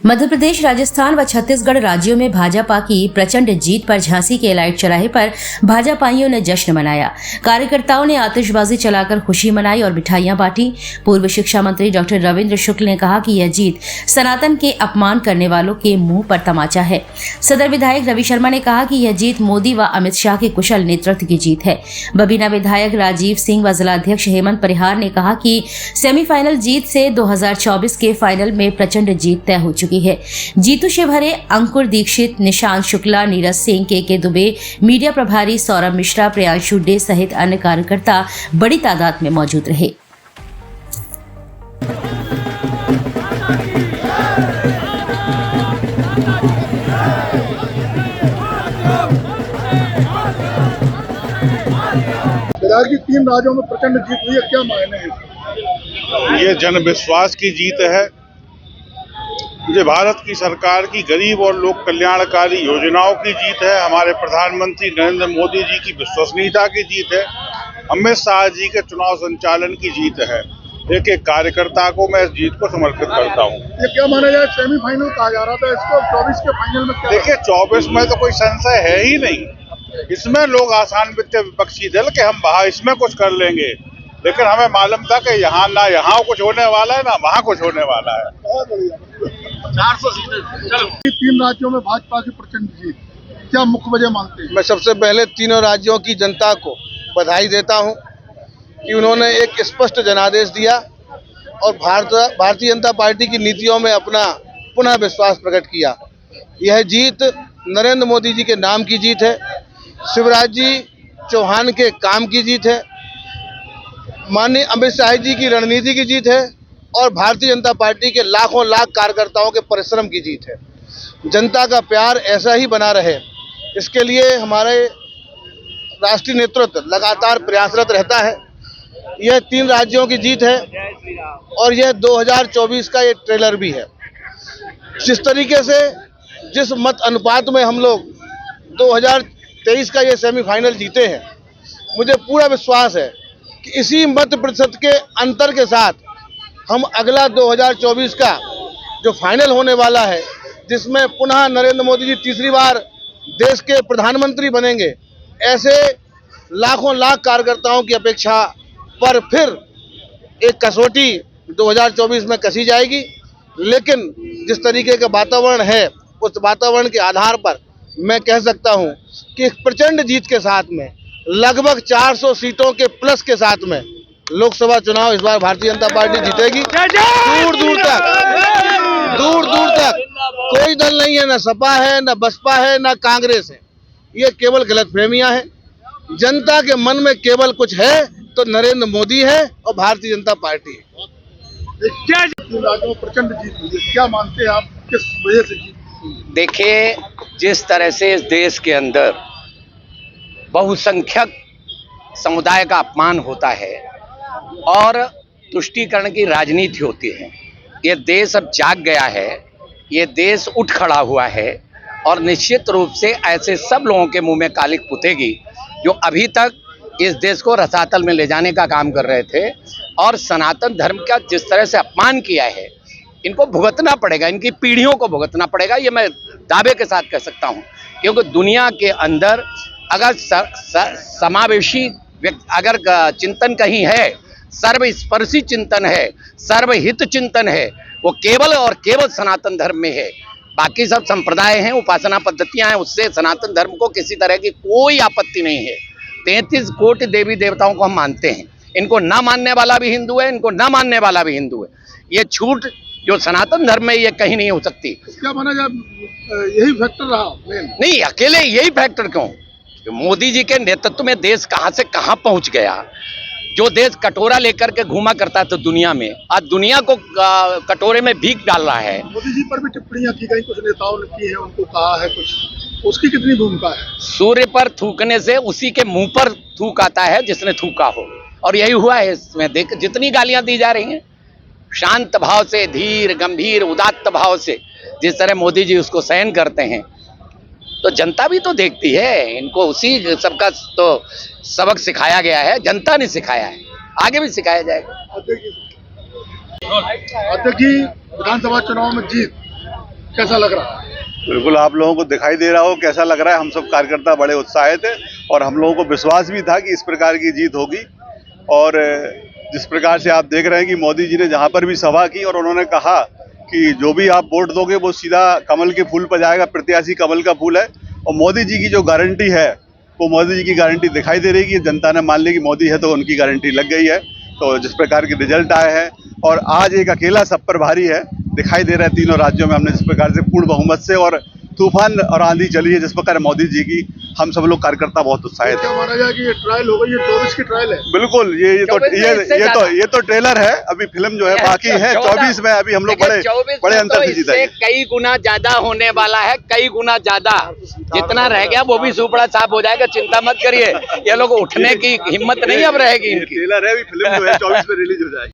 मध्य प्रदेश, राजस्थान व छत्तीसगढ़ राज्यों में भाजपा की प्रचंड जीत पर झांसी के एलाइट चौराहे पर भाजपाइयों ने जश्न मनाया। कार्यकर्ताओं ने आतिशबाजी चलाकर खुशी मनाई और मिठाइयां बांटी। पूर्व शिक्षा मंत्री डॉक्टर रविंद्र शुक्ल ने कहा कि यह जीत सनातन के अपमान करने वालों के मुंह पर तमाचा है। सदर विधायक रवि शर्मा ने कहा कि यह जीत मोदी व अमित शाह के कुशल नेतृत्व की जीत है। बबीना विधायक राजीव सिंह व जिलाध्यक्ष हेमंत परिहार ने कहा कि सेमीफाइनल जीत से 2024 के फाइनल में प्रचंड जीत तय हो चुकी है। जीतू से भरे अंकुर दीक्षित, निशांत शुक्ला, नीरज सिंह, के दुबे, मीडिया प्रभारी सौरभ मिश्रा, प्रियांशु डे सहित अन्य कार्यकर्ता बड़ी तादाद में मौजूद रहे। की 3 राज्यों में प्रचंड जीत हुई है, क्या मायने हैं? ये जन विश्वास की जीत है। ये भारत की सरकार की गरीब और लोक कल्याणकारी योजनाओं की जीत है। हमारे प्रधानमंत्री नरेंद्र मोदी जी की विश्वसनीयता की जीत है। अमित शाह जी के चुनाव संचालन की जीत है। एक एक कार्यकर्ता को मैं इस जीत को समर्पित करता हूँ। ये क्या माना जाए, सेमीफाइनल कहा जा रहा था इसको, 24 के फाइनल में क्या? देखिए, 24 में तो कोई संशय है ही नहीं। इसमें लोग आसान वित्त विपक्षी दल के हम वहाँ इसमें कुछ कर लेंगे, लेकिन हमें मालूम था कि यहाँ ना यहाँ कुछ होने वाला है ना वहाँ कुछ होने वाला है। 400 सीटें। चलो, 3 राज्यों में भाजपा की प्रचंड जीत, क्या मुख्य वजह मानते हैं? मैं सबसे पहले तीनों राज्यों की जनता को बधाई देता हूं कि उन्होंने एक स्पष्ट जनादेश दिया और भारतीय जनता पार्टी की नीतियों में अपना पुनः विश्वास प्रकट किया। यह जीत नरेंद्र मोदी जी के नाम की जीत है, शिवराज जी चौहान के काम की जीत है, माननीय अमित शाह जी की रणनीति की जीत है और भारतीय जनता पार्टी के लाखों लाख कार्यकर्ताओं के परिश्रम की जीत है। जनता का प्यार ऐसा ही बना रहे, इसके लिए हमारे राष्ट्रीय नेतृत्व लगातार प्रयासरत रहता है। यह 3 राज्यों की जीत है और यह 2024 का ये ट्रेलर भी है। जिस तरीके से जिस मत अनुपात में हम लोग 2023 का ये सेमीफाइनल जीते हैं, मुझे पूरा विश्वास है कि इसी मत प्रतिशत के अंतर के साथ हम अगला 2024 का जो फाइनल होने वाला है, जिसमें पुनः नरेंद्र मोदी जी तीसरी बार देश के प्रधानमंत्री बनेंगे, ऐसे लाखों लाख कार्यकर्ताओं की अपेक्षा पर फिर एक कसौटी 2024 में कसी जाएगी। लेकिन जिस तरीके का वातावरण है, उस वातावरण के आधार पर मैं कह सकता हूं कि प्रचंड जीत के साथ में लगभग 400 सीटों के प्लस के साथ में लोकसभा चुनाव इस बार भारतीय जनता पार्टी जीतेगी। दूर दूर तक कोई दल नहीं है, ना सपा है, ना बसपा है, ना कांग्रेस है। ये केवल गलतफहमियां हैं। जनता के मन में केवल कुछ है तो नरेंद्र मोदी है और भारतीय जनता पार्टी है। क्या राज्यों में प्रचंड जीत हुई है, क्या मानते हैं आप, किस वजह से जीत? देखिए, जिस तरह से इस देश के अंदर बहुसंख्यक समुदाय का अपमान होता है और तुष्टीकरण की राजनीति होती है, ये देश अब जाग गया है, ये देश उठ खड़ा हुआ है और निश्चित रूप से ऐसे सब लोगों के मुंह में कालिक पुतेगी जो अभी तक इस देश को रसातल में ले जाने का काम कर रहे थे और सनातन धर्म का जिस तरह से अपमान किया है, इनको भुगतना पड़ेगा, इनकी पीढ़ियों को भुगतना पड़ेगा। ये मैं दावे के साथ कह सकता हूँ, क्योंकि दुनिया के अंदर अगर समावेशी अगर चिंतन कहीं है, सर्वस्पर्शी चिंतन है, सर्वहित चिंतन है, वो केवल और केवल सनातन धर्म में है। बाकी सब संप्रदाय हैं, उपासना पद्धतियां हैं, उससे सनातन धर्म को किसी तरह की कोई आपत्ति नहीं है। 33 कोटि देवी देवताओं को हम मानते हैं, इनको ना मानने वाला भी हिंदू है, इनको ना मानने वाला भी हिंदू है। ये छूट जो सनातन धर्म में ये कहीं नहीं हो सकती। क्या माना जाए, यही फैक्टर रहा नहीं, अकेले यही फैक्टर क्यों? मोदी जी के नेतृत्व में देश कहां से कहां पहुंच गया। जो देश कटोरा लेकर के घूमा करता था दुनिया में, आज दुनिया को कटोरे में भीख डाल रहा है। मोदी जी पर भी टिप्पणियां की गई, कुछ नेताओं ने की है, उनको कहा है कुछ, उसकी कितनी भूमिका है? सूर्य पर थूकने से उसी के मुंह पर थूक आता है जिसने थूका हो, और यही हुआ है इसमें। देख, जितनी गालियां दी जा रही हैं, शांत भाव से, धीर गंभीर उदात्त भाव से जिस तरह मोदी जी उसको सहन करते हैं, तो जनता भी तो देखती है। इनको उसी सबका तो सबक सिखाया गया है, जनता ने सिखाया है, आगे भी सिखाया जाएगा। अध्यक्ष जी, विधानसभा चुनाव में जीत, कैसा लग रहा है? बिल्कुल आप लोगों को दिखाई दे रहा हो कैसा लग रहा है। हम सब कार्यकर्ता बड़े उत्साहित थे और हम लोगों को विश्वास भी था कि इस प्रकार की जीत होगी। और जिस प्रकार से आप देख रहे हैं कि मोदी जी ने जहां पर भी सभा की और उन्होंने कहा कि जो भी आप वोट दोगे वो सीधा कमल के फूल पर जाएगा, प्रत्याशी कमल का फूल है। और मोदी जी की जो गारंटी है वो मोदी जी की गारंटी दिखाई दे रही है कि जनता ने मान ली कि मोदी है तो उनकी गारंटी लग गई है। तो जिस प्रकार के रिजल्ट आए हैं और आज एक अकेला सब पर भारी है दिखाई दे रहा है। तीनों राज्यों में हमने जिस प्रकार से पूर्ण बहुमत से और तूफान और आंधी चली है जिस प्रकार मोदी जी की, हम सब लोग कार्यकर्ता बहुत उत्साहित क्या हैं। माना जाए कि ये ट्रायल हो गई, ये 24 की ट्रायल है? बिल्कुल ये तो ट्रेलर है, अभी फिल्म जो है बाकी है। 24 में अभी हम लोग बड़े अंतर से जीतेंगे। कई गुना ज्यादा होने वाला है, कई गुना ज्यादा। जितना रह गया वो भी सुपड़ा साफ हो जाएगा, चिंता मत करिए। ये लोग उठने की हिम्मत नहीं अब रहेगी इनकी। ट्रेलर है, अभी फिल्म जो है 24 में रिलीज हो जाएगी।